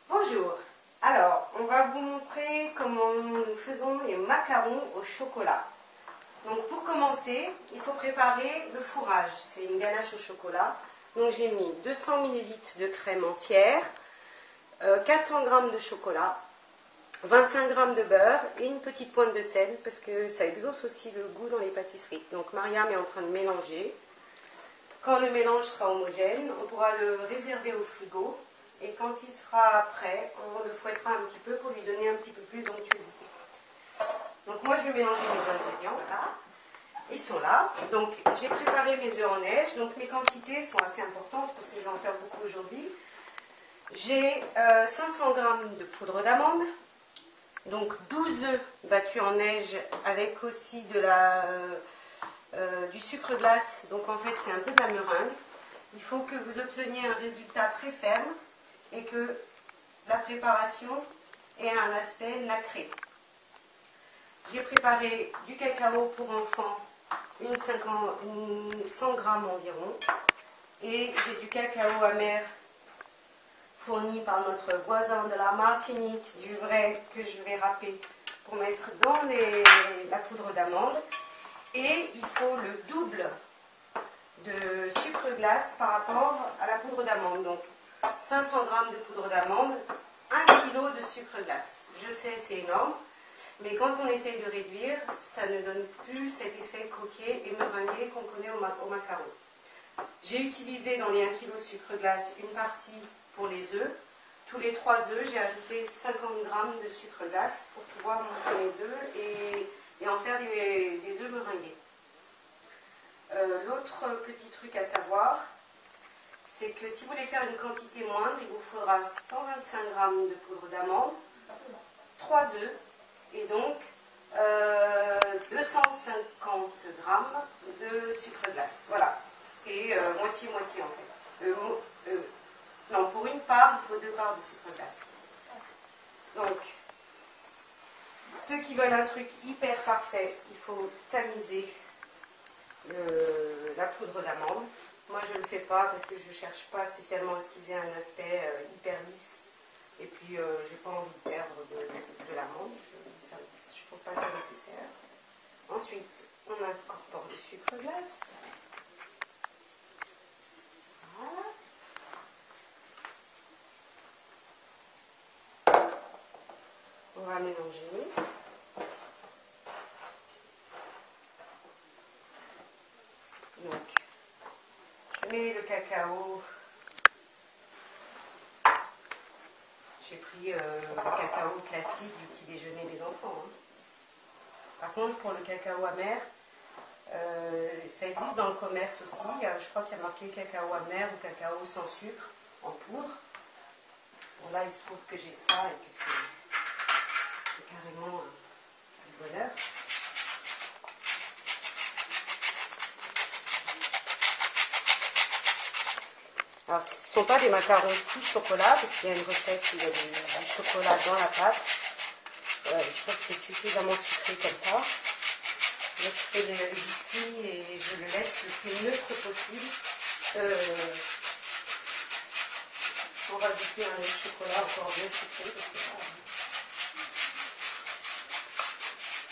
Bonjour, alors on va vous montrer comment nous faisons les macarons au chocolat. Donc pour commencer, il faut préparer le fourrage, c'est une ganache au chocolat. Donc j'ai mis 200 ml de crème entière, 400 g de chocolat, 25 g de beurre et une petite pointe de sel parce que ça exauce aussi le goût dans les pâtisseries. Donc Mariam est en train de mélanger. Quand le mélange sera homogène, on pourra le réserver au frigo. Et quand il sera prêt, on le fouettera un petit peu pour lui donner un petit peu plus d'onctuosité. Donc moi je vais mélanger mes ingrédients là. Ils sont là. Donc j'ai préparé mes œufs en neige. Donc mes quantités sont assez importantes parce que je vais en faire beaucoup aujourd'hui. J'ai 500 g de poudre d'amande. Donc 12 œufs battus en neige avec aussi du sucre glace. Donc en fait c'est un peu de la meringue. Il faut que vous obteniez un résultat très ferme et que la préparation ait un aspect nacré. J'ai préparé du cacao pour enfants, 100 g environ, et j'ai du cacao amer fourni par notre voisin de la Martinique, du vrai, que je vais râper pour mettre dans la poudre d'amande. Et il faut le double de sucre glace par rapport à la poudre d'amande. Donc 500 g de poudre d'amande, 1 kg de sucre glace. Je sais, c'est énorme, mais quand on essaye de réduire, ça ne donne plus cet effet coquet et meringué qu'on connaît au macaron. J'ai utilisé dans les 1 kg de sucre glace une partie pour les œufs. Tous les 3 œufs, j'ai ajouté 50 g de sucre glace pour pouvoir monter les œufs et en faire des œufs meringués. L'autre petit truc à savoir, c'est que si vous voulez faire une quantité moindre, il vous faudra 125 g de poudre d'amande, 3 œufs et donc 250 g de sucre glace. Voilà, c'est moitié-moitié en fait. Non, pour une part, il faut 2 parts de sucre glace. Donc, ceux qui veulent un truc hyper parfait, il faut tamiser la poudre d'amande. Moi je ne le fais pas parce que je ne cherche pas spécialement à ce qu'ils aient un aspect hyper lisse. Et puis je n'ai pas envie de perdre de l'amande. Je ne trouve pas ça nécessaire. Ensuite, on incorpore le sucre glace. Voilà. On va mélanger. Donc, je mets le cacao. J'ai pris le cacao classique du petit déjeuner des enfants. Hein. Par contre, pour le cacao amer, ça existe dans le commerce aussi. Je crois qu'il y a marqué cacao amer ou cacao sans sucre en poudre. Bon, là, il se trouve que j'ai ça et que c'est carrément du bonheur. Alors, ce ne sont pas des macarons tout chocolat, parce qu'il y a une recette où il y a du chocolat dans la pâte. Je trouve que c'est suffisamment sucré comme ça. Donc, je fais le biscuit et je le laisse le plus neutre possible. Pour rajouter un lait de chocolat encore bien sucré.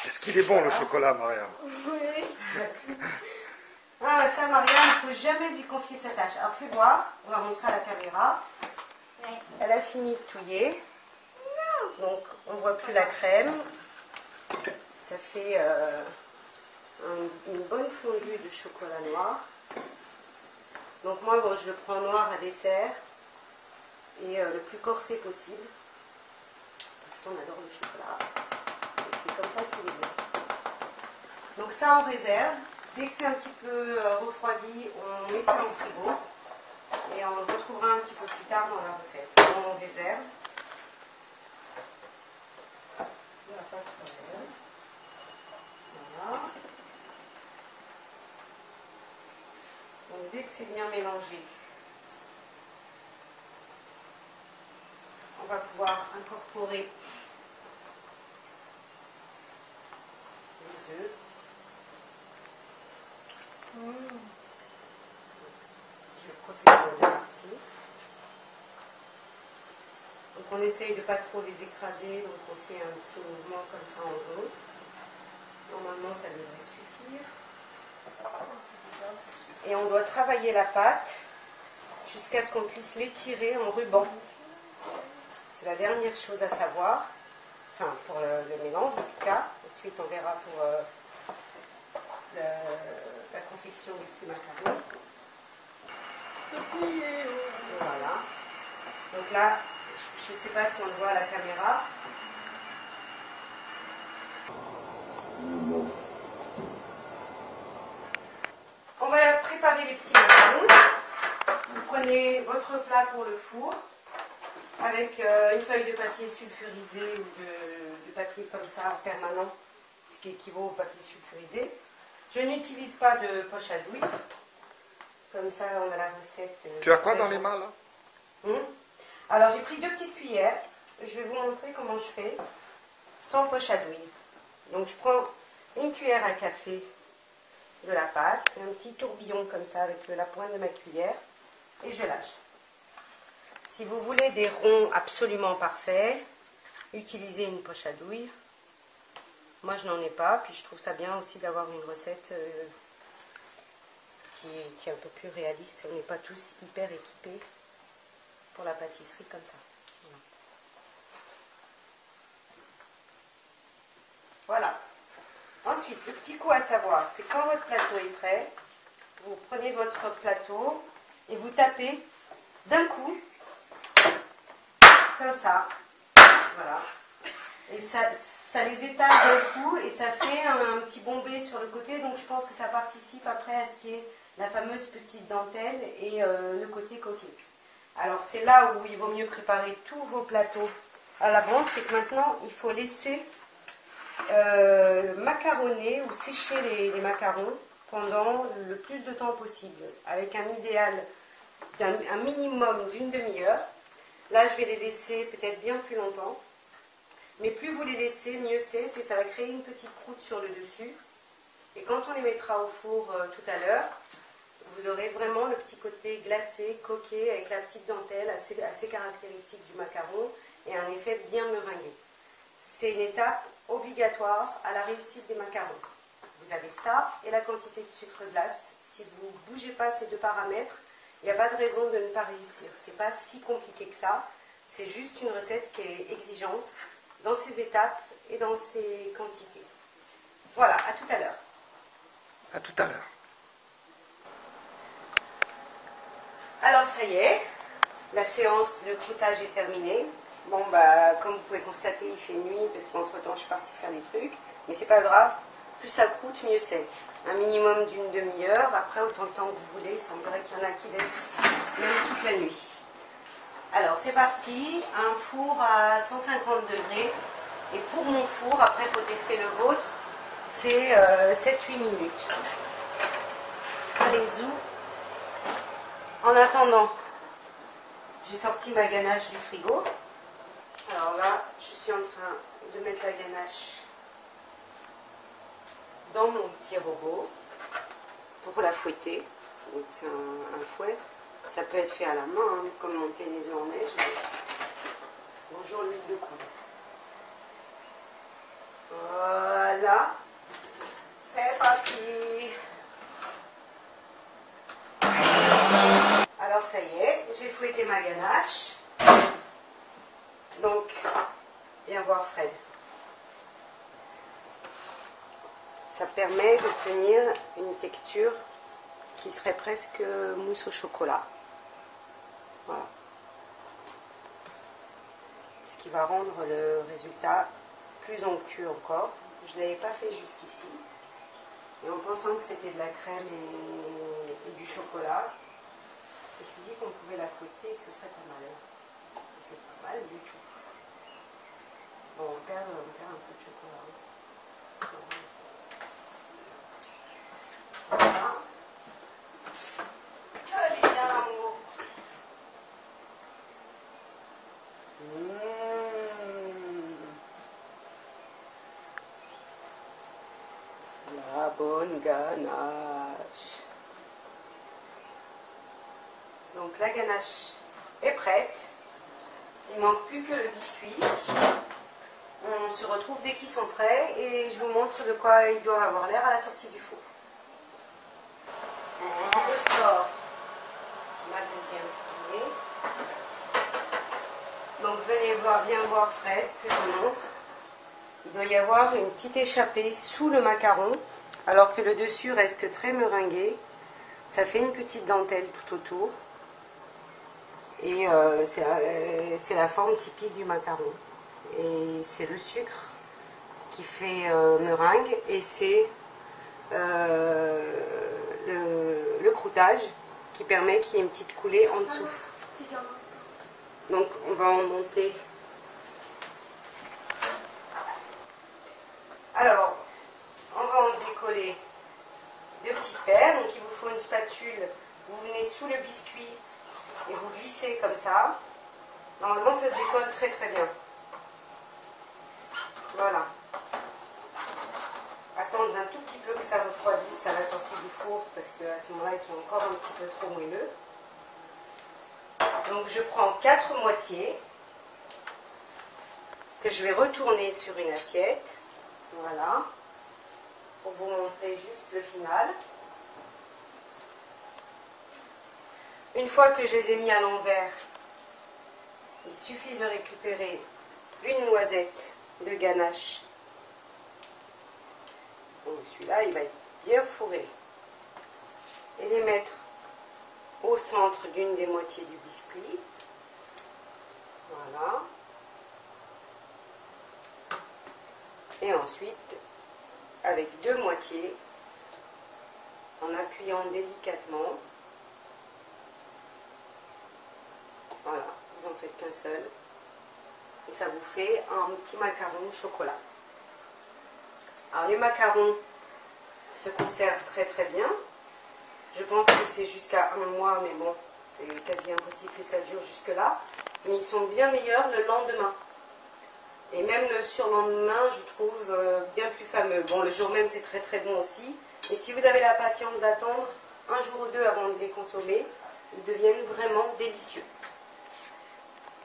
Est-ce qu'il est bon le chocolat, Mariam? Oui. Ah, ça, Mariam, il ne faut jamais lui confier sa tâche. Alors, fais voir, on va montrer à la caméra. Ouais. Elle a fini de touiller. Donc, on ne voit plus la crème. Ça fait une bonne fondue de chocolat noir. Donc, moi, bon, je le prends noir à dessert et le plus corsé possible. Parce qu'on adore le chocolat. C'est comme ça qu'il est bon. Donc, ça, on réserve. Dès que c'est un petit peu refroidi, on met ça au frigo et on le retrouvera un petit peu plus tard dans la recette. On réserve. Il n'y a pas de problème. Voilà. Donc dès que c'est bien mélangé, on va pouvoir incorporer les œufs. Je vais procéder aux deux parties. Donc Donc on essaye de ne pas trop les écraser, donc on fait un petit mouvement comme ça en rond. Normalement ça devrait suffire. Et on doit travailler la pâte jusqu'à ce qu'on puisse l'étirer en ruban. C'est la dernière chose à savoir, enfin pour le mélange en tout cas. Ensuite on verra pour la confection du petit macaron. Voilà. Donc là, je ne sais pas si on le voit à la caméra. On va préparer les petits macarons. Vous prenez votre plat pour le four avec une feuille de papier sulfurisé ou de papier comme ça permanent, ce qui équivaut au papier sulfurisé. Je n'utilise pas de poche à douille. Comme ça, on a la recette. Tu as quoi dans les mains là? Alors, j'ai pris 2 petites cuillères. Je vais vous montrer comment je fais sans poche à douille. Donc, je prends une cuillère à café de la pâte, un petit tourbillon comme ça avec la pointe de ma cuillère, et je lâche. Si vous voulez des ronds absolument parfaits, utilisez une poche à douille. Moi, je n'en ai pas, puis je trouve ça bien aussi d'avoir une recette qui est un peu plus réaliste. On n'est pas tous hyper équipés pour la pâtisserie comme ça. Voilà. Ensuite, le petit coup à savoir, c'est quand votre plateau est prêt, vous prenez votre plateau et vous tapez d'un coup, comme ça. Voilà. Et ça les étale d'un coup et ça fait un petit bombé sur le côté. Donc je pense que ça participe après à ce qui est la fameuse petite dentelle et le côté coquet. Alors c'est là où il vaut mieux préparer tous vos plateaux à l'avance. C'est que maintenant il faut laisser macaronner ou sécher les macarons pendant le plus de temps possible. Avec un idéal un minimum d'une demi-heure. Là je vais les laisser peut-être bien plus longtemps. Mais plus vous les laissez, mieux c'est, ça va créer une petite croûte sur le dessus. Et quand on les mettra au four tout à l'heure, vous aurez vraiment le petit côté glacé, coquet, avec la petite dentelle assez caractéristique du macaron et un effet bien meringué. C'est une étape obligatoire à la réussite des macarons. Vous avez ça et la quantité de sucre glace. Si vous ne bougez pas ces 2 paramètres, il n'y a pas de raison de ne pas réussir. Ce n'est pas si compliqué que ça. C'est juste une recette qui est exigeante dans ses étapes et dans ses quantités. Voilà, à tout à l'heure. À tout à l'heure. Alors ça y est, la séance de croûtage est terminée. Bon bah comme vous pouvez constater, il fait nuit parce qu'entre temps je suis partie faire des trucs, mais c'est pas grave, plus ça croûte, mieux c'est. Un minimum d'une demi-heure, après autant de temps que vous voulez, il semblerait qu'il y en a qui laissent même toute la nuit. Alors c'est parti, un four à 150 degrés. Et pour mon four, après il faut tester le vôtre, c'est 7-8 minutes. Allez, zou. En attendant, j'ai sorti ma ganache du frigo. Alors là, je suis en train de mettre la ganache dans mon petit robot pour la fouetter. Donc c'est un fouet. Ça peut être fait à la main, hein, comme monter les œufs en neige. Bonjour l'huile de coude. Voilà. C'est parti. Alors ça y est, j'ai fouetté ma ganache. Donc, viens voir Fred. Ça permet d'obtenir une texture qui serait presque mousse au chocolat. Voilà. Ce qui va rendre le résultat plus onctueux encore. Je ne l'avais pas fait jusqu'ici. Et en pensant que c'était de la crème et du chocolat, je me suis dit qu'on pouvait la fouetter et que ce serait pas mal. Et c'est pas mal du tout. Bon, on perd un peu de chocolat. Voilà. Allez, viens, amour. La bonne ganache. Donc la ganache est prête. Il ne manque plus que le biscuit. On se retrouve dès qu'ils sont prêts et je vous montre de quoi ils doivent avoir l'air à la sortie du four. Je sors ma deuxième fournée. Donc venez bien voir Fred que je vous montre. Il doit y avoir une petite échappée sous le macaron alors que le dessus reste très meringué. Ça fait une petite dentelle tout autour. Et c'est la forme typique du macaron. Et c'est le sucre qui fait meringue et c'est le croûtage qui permet qu'il y ait une petite coulée en dessous. Donc on va en monter. Alors, on va en décoller deux petites paires. Donc il vous faut une spatule. Vous venez sous le biscuit et vous glissez comme ça. Normalement ça se décolle très très bien. Voilà. Attendre un tout petit peu que ça refroidisse à la sortie du four parce qu'à ce moment-là ils sont encore un petit peu trop moelleux. Donc je prends 4 moitiés que je vais retourner sur une assiette. Voilà. Pour vous montrer juste le final. Une fois que je les ai mis à l'envers, il suffit de récupérer une noisette de ganache. Donc celui-là, il va être bien fourré. Et les mettre au centre d'une des moitiés du biscuit. Voilà. Et ensuite, avec 2 moitiés, en appuyant délicatement. Voilà, vous en faites qu'un seul. Et ça vous fait un petit macaron au chocolat. Alors les macarons se conservent très très bien. Je pense que c'est jusqu'à 1 mois, mais bon, c'est quasi impossible que ça dure jusque là. Mais ils sont bien meilleurs le lendemain. Et même le surlendemain, je trouve bien plus fameux. Bon, le jour même, c'est très très bon aussi. Mais si vous avez la patience d'attendre un jour ou 2 avant de les consommer, ils deviennent vraiment délicieux.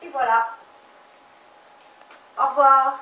Et voilà. Au revoir.